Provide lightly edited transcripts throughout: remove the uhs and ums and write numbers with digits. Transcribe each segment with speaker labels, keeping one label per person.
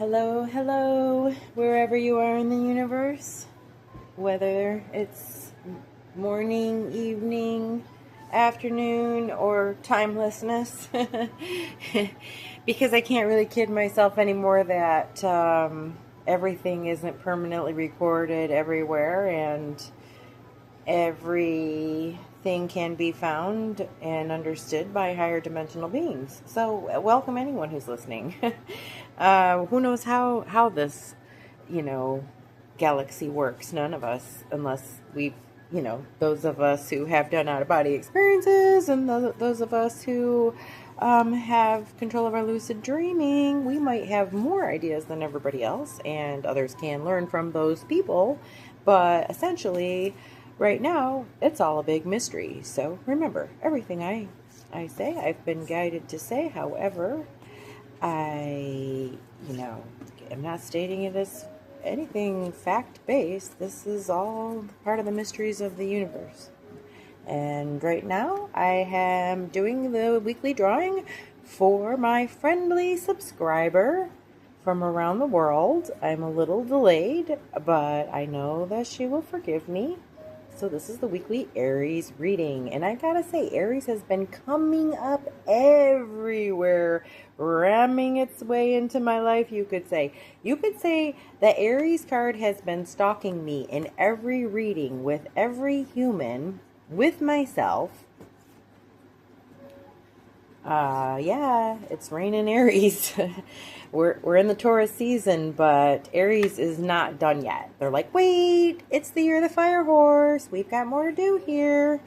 Speaker 1: Hello, hello, wherever you are in the universe, whether it's morning, evening, afternoon, or timelessness. Because I can't really kid myself anymore that everything isn't permanently recorded everywhere, and everything can be found and understood by higher dimensional beings. So, welcome anyone who's listening. Who knows how this, you know, galaxy works? None of us, unless we've, those of us who have done out of body experiences, and those of us who have control of our lucid dreaming, we might have more ideas than everybody else, and others can learn from those people. But essentially, right now, it's all a big mystery. So remember, everything I say, I've been guided to say. However, I'm not stating it as anything fact-based. This is all part of the mysteries of the universe. And right now, I am doing the weekly drawing for my friendly subscriber from around the world. I'm a little delayed, but I know that she will forgive me. So this is the weekly Aries reading. And I gotta say, Aries has been coming up everywhere, ramming its way into my life, you could say. You could say the Aries card has been stalking me in every reading with every human, with myself. Yeah, it's raining Aries. We're in the Taurus season, but Aries is not done yet. They're like, wait, it's the year of the fire horse. We've got more to do here.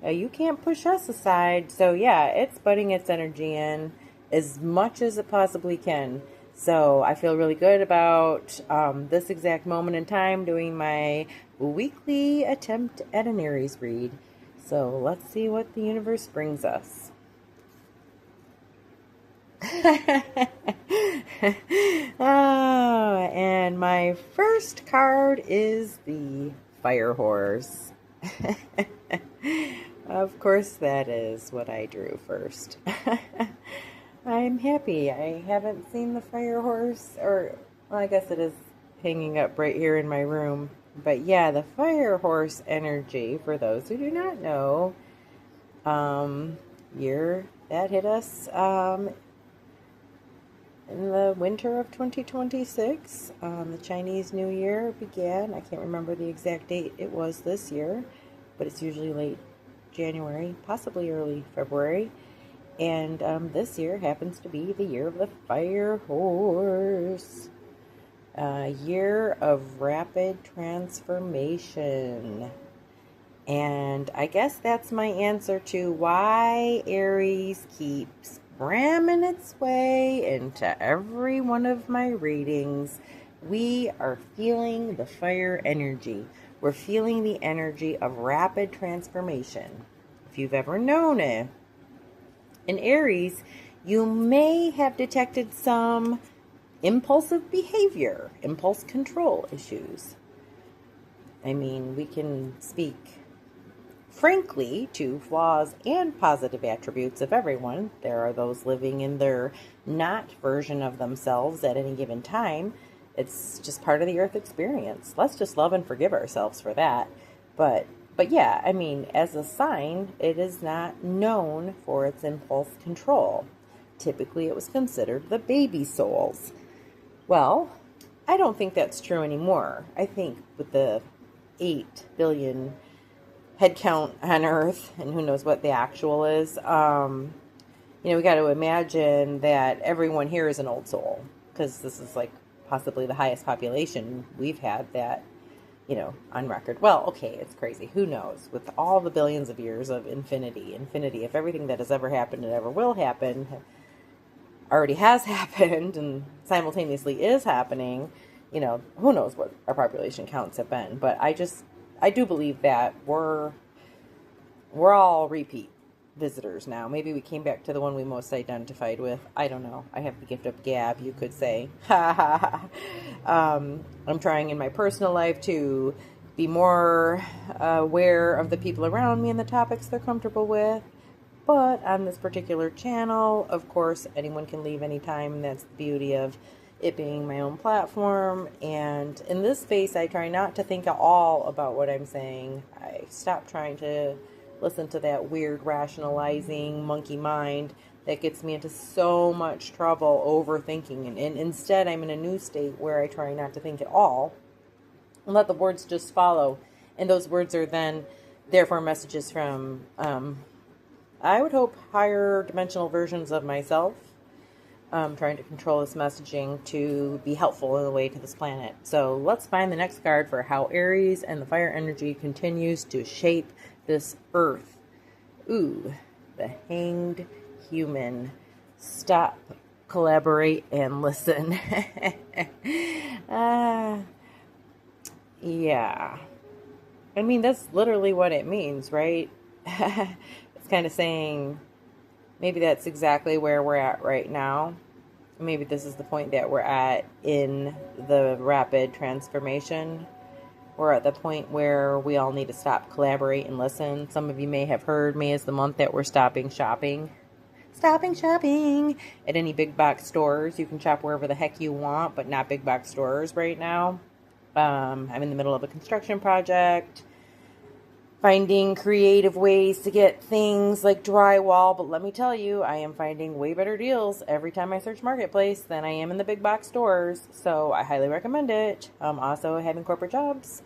Speaker 1: You can't push us aside. So yeah, it's putting its energy in as much as it possibly can. So I feel really good about this exact moment in time doing my weekly attempt at an Aries read. So let's see what the universe brings us. Oh, and my first card is the fire horse. Of course, that is what I drew first. I'm happy. I haven't seen the fire horse, or well, I guess it is hanging up right here in my room. But yeah, the fire horse energy, for those who do not know, year that hit us in the winter of 2026. The Chinese New Year began. I can't remember the exact date it was this year, but it's usually late January, possibly early February. And this year happens to be the year of the fire horse. Year of rapid transformation. And I guess that's my answer to why Aries keeps ramming its way into every one of my readings. We are feeling the fire energy. We're feeling the energy of rapid transformation. If you've ever known it, in Aries, you may have detected some impulsive behavior, impulse control issues. I mean, we can speak frankly to flaws and positive attributes of everyone. There are those living in their not version of themselves at any given time. It's just part of the earth experience. Let's just love and forgive ourselves for that. But yeah, I mean, as a sign, it is not known for its impulse control. Typically, it was considered the baby souls. Well, I don't think that's true anymore. I think with the 8 billion head count on Earth, and who knows what the actual is, we got to imagine that everyone here is an old soul, because this is like possibly the highest population we've had that, on record. Well, okay, it's crazy. Who knows? With all the billions of years of infinity, if everything that has ever happened and ever will happen already has happened and simultaneously is happening, who knows what our population counts have been. But I do believe that we're all repeat visitors now. Maybe we came back to the one we most identified with. I don't know. I have the gift of gab, you could say. I'm trying in my personal life to be more aware of the people around me and the topics they're comfortable with. But on this particular channel, of course, anyone can leave anytime. That's the beauty of it being my own platform. And in this space, I try not to think at all about what I'm saying. I stop trying to listen to that weird rationalizing monkey mind that gets me into so much trouble overthinking. And instead, I'm in a new state where I try not to think at all and let the words just follow. And those words are then, therefore, messages from, I would hope, higher dimensional versions of myself, trying to control this messaging to be helpful in the way to this planet. So let's find the next card for how Aries and the fire energy continues to shape this earth. Ooh, the Hanged Human. Stop, collaborate, and listen. Yeah. I mean, that's literally what it means, right? It's kind of saying maybe that's exactly where we're at right now. Maybe this is the point that we're at in the rapid transformation. We're at the point where we all need to stop, collaborate, and listen. Some of you may have heard May is the month that we're stopping shopping. Stopping shopping at any big box stores. You can shop wherever the heck you want, but not big box stores right now. I'm in the middle of a construction project, finding creative ways to get things like drywall, but let me tell you, I am finding way better deals every time I search Marketplace than I am in the big box stores, so I highly recommend it. Also, having corporate jobs,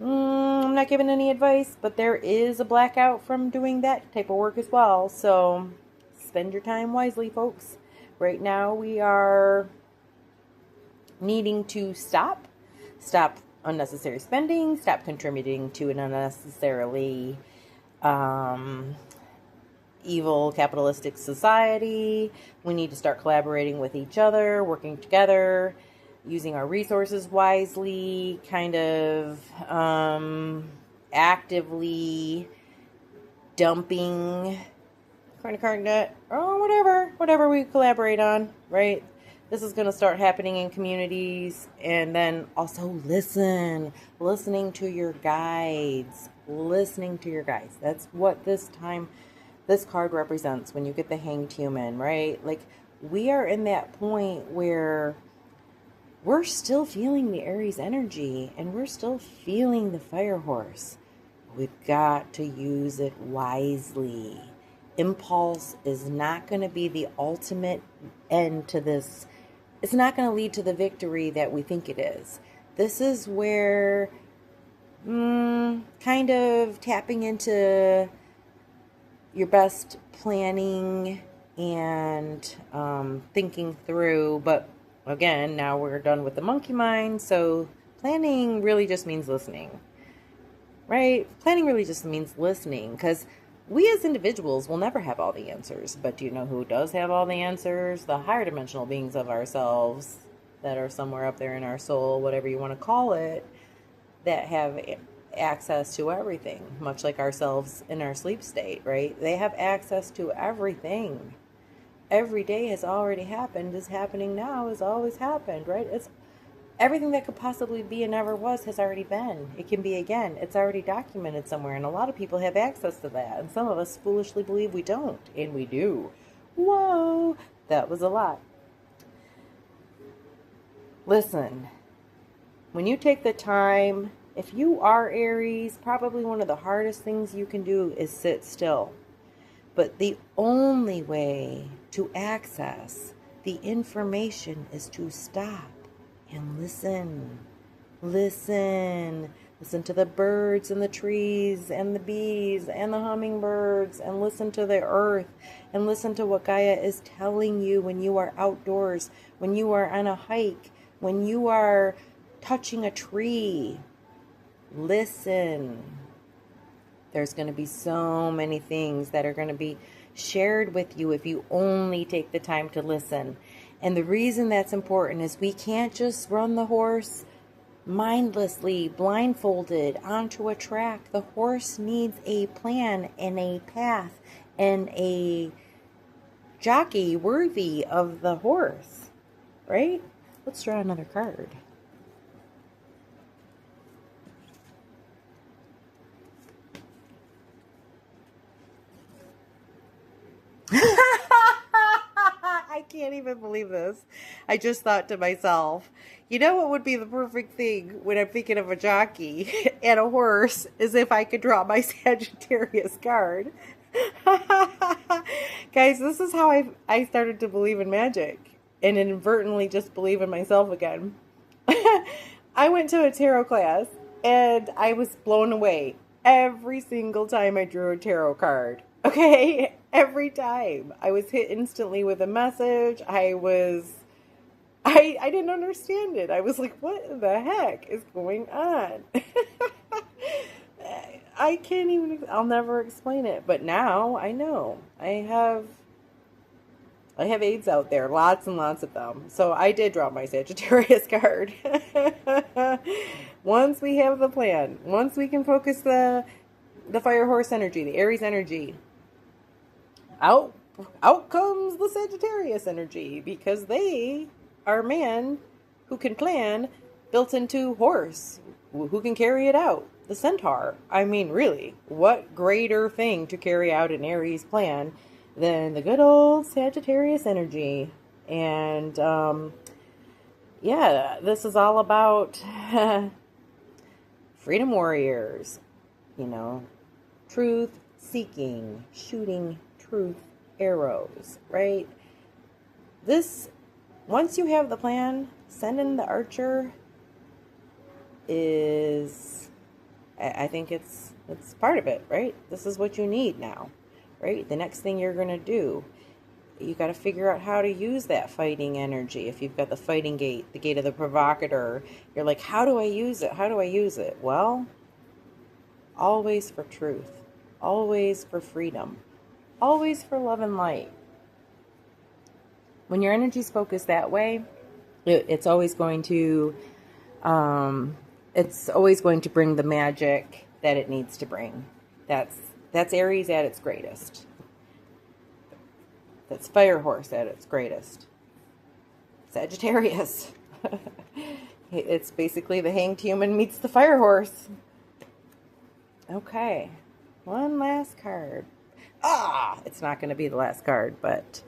Speaker 1: I'm not giving any advice, but there is a blackout from doing that type of work as well, so spend your time wisely, folks. Right now, we are needing to stop unnecessary spending, stop contributing to an unnecessarily evil capitalistic society. We need to start collaborating with each other, working together, using our resources wisely, kind of actively dumping credit card debt or whatever we collaborate on, right? This is going to start happening in communities. And then also listening to your guides. That's what this card represents when you get the Hanged Human, right? Like, we are in that point where we're still feeling the Aries energy and we're still feeling the fire horse. We've got to use it wisely. Impulse is not going to be the ultimate end to this. It's not going to lead to the victory that we think it is. This is where kind of tapping into your best planning and thinking through. But again, now we're done with the monkey mind. So planning really just means listening, right? Planning really just means listening, because we as individuals will never have all the answers, but do you know who does have all the answers? The higher dimensional beings of ourselves that are somewhere up there in our soul, whatever you want to call it, that have access to everything, much like ourselves in our sleep state, right? They have access to everything. Every day has already happened, is happening now, has always happened, right? It's everything that could possibly be and never was has already been. It can be again. It's already documented somewhere, and a lot of people have access to that, and some of us foolishly believe we don't, and we do. Whoa, that was a lot. Listen, when you take the time, if you are Aries, probably one of the hardest things you can do is sit still. But the only way to access the information is to stop and listen. Listen to the birds and the trees and the bees and the hummingbirds, and listen to the earth, and listen to what Gaia is telling you when you are outdoors, when you are on a hike, when you are touching a tree. Listen. There's going to be so many things that are going to be shared with you if you only take the time to listen. And the reason that's important is we can't just run the horse mindlessly, blindfolded onto a track. The horse needs a plan and a path and a jockey worthy of the horse, right? Let's draw another card. I can't even believe this. I just thought to myself, you know what would be the perfect thing when I'm thinking of a jockey and a horse is if I could draw my Sagittarius card. Guys, this is how I started to believe in magic and inadvertently just believe in myself again. I went to a tarot class and I was blown away every single time I drew a tarot card. Okay? Every time. I was hit instantly with a message. I didn't understand it. I was like, what the heck is going on? I can't even, I'll never explain it. But now I know. I have aides out there, lots and lots of them. So I did draw my Sagittarius card. Once we have the plan, once we can focus the fire horse energy, the Aries energy, out comes the Sagittarius energy, because they are man who can plan, built into horse who can carry it out, the centaur. I mean, really, what greater thing to carry out an Aries plan than the good old Sagittarius energy? And yeah, this is all about freedom warriors, you know, truth seeking, shooting truth arrows, right? This, once you have the plan, sending the archer is, I think it's part of it, right? This is what you need now, right? The next thing you're going to do, you got to figure out how to use that fighting energy. If you've got the fighting gate, the gate of the provocateur, you're like, how do I use it? How do I use it? Well, always for truth, always for freedom, always for love and light. When your energy's focused that way, it's always going to bring the magic that it needs to bring. That's Aries at its greatest. That's fire horse at its greatest. Sagittarius. It's basically the hanged human meets the fire horse. Okay, one last card. It's not going to be the last card, but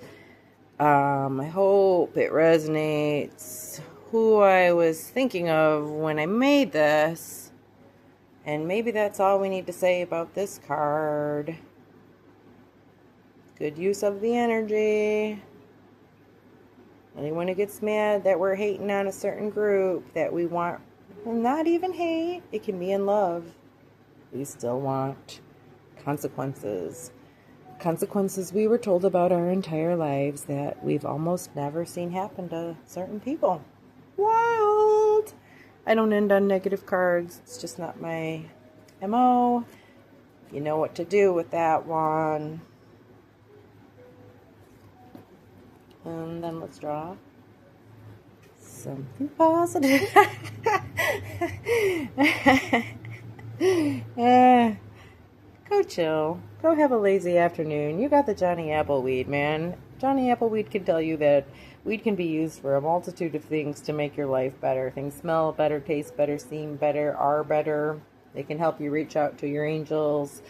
Speaker 1: I hope it resonates who I was thinking of when I made this. And maybe that's all we need to say about this card. Good use of the energy. Anyone who gets mad that we're hating on a certain group that we want, well, not even hate, it can be in love. We still want consequences. Consequences we were told about our entire lives that we've almost never seen happen to certain people. Wild! I don't end on negative cards. It's just not my MO. You know what to do with that one. And then let's draw something positive. Go chill. Go have a lazy afternoon. You got the Johnny Appleweed, man. Johnny Appleweed can tell you that weed can be used for a multitude of things to make your life better. Things smell better, taste better, seem better, are better. They can help you reach out to your angels.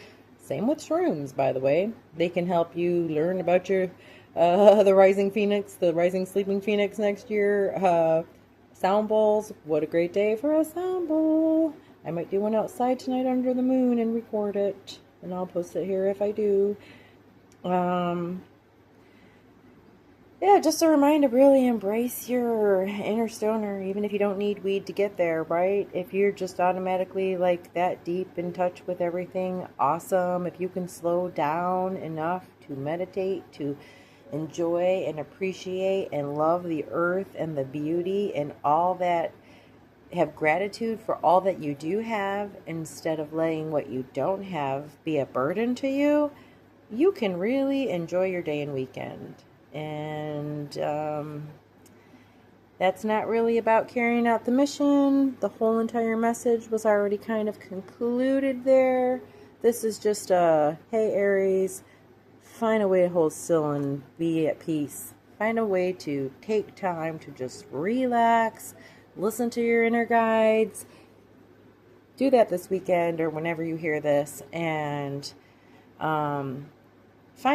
Speaker 1: Same with shrooms, by the way. They can help you learn about your the rising phoenix, the rising sleeping phoenix next year. Sound bowls. What a great day for a sound bowl. I might do one outside tonight under the moon and record it. And I'll post it here if I do. Yeah, just a reminder, really embrace your inner stoner, even if you don't need weed to get there, right? If you're just automatically like that deep in touch with everything, awesome. If you can slow down enough to meditate, to enjoy and appreciate and love the earth and the beauty and all that, have gratitude for all that you do have instead of letting what you don't have be a burden to you, you can really enjoy your day and weekend. And that's not really about carrying out the mission. The whole entire message was already kind of concluded there. This is just a, hey Aries, find a way to hold still and be at peace. Find a way to take time to just relax, listen to your inner guides. Do that this weekend or whenever you hear this, and find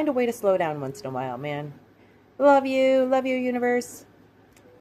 Speaker 1: a way to slow down once in a while, man. Love you. Love you, universe.